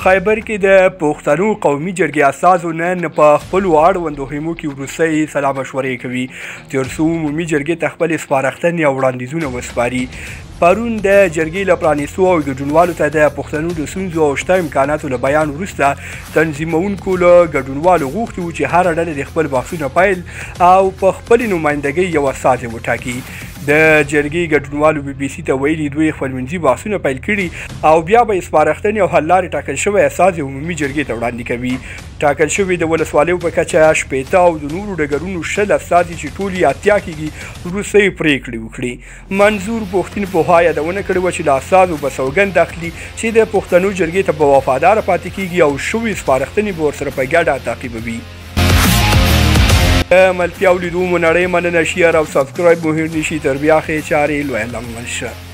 خیبر کې د پښتنو قومي جرګې استازو نن په خپلو اړوندو خیمو کې وروستۍ سلا مشورې کوي تر څو عمومي جرګې ته خپلې سپارښتنې او وړاندیزونه وسپاري. پرون د جرګې له پرانیستو او ګډونوالو ته د پښتنو د ستونزو او شته امکاناتو له بیان وروسته تنظیمونکو له ګډونوالو غوښتي وو چې هره ډله د خپل بحثونه پیل او په خپلې نمایندګۍ یو استازی وټاکي. د جرګې ګډونوالو BBC ته ویلي دوی خپلمنځي بحثونه پیل کړي او بیا به سپارښتنې او حل لارې ټاکل شوی استازی عمومي جرګې ته وړاندې کوي. ټاکل شوي د ولسوالیو په کچه 80 او د نورو ډګرونو 10 استازي چې ټول یې 80 کېږي وروستۍ پرېکړې وکړي. منظور پښتون پوها یادونه کړې وه چې له استازو به سوګند اخلي چې د پښتنو جرګې ته به وفاداره پاتې کېږي او شوي سپارښتنې به ورسره په ګډه تعقیبوي. د ملتیا او لیدو مو نړۍ مننه، شیر او سبسکرایب مو هېر نشي. تر بیا ښې چارې لویه لمن شه.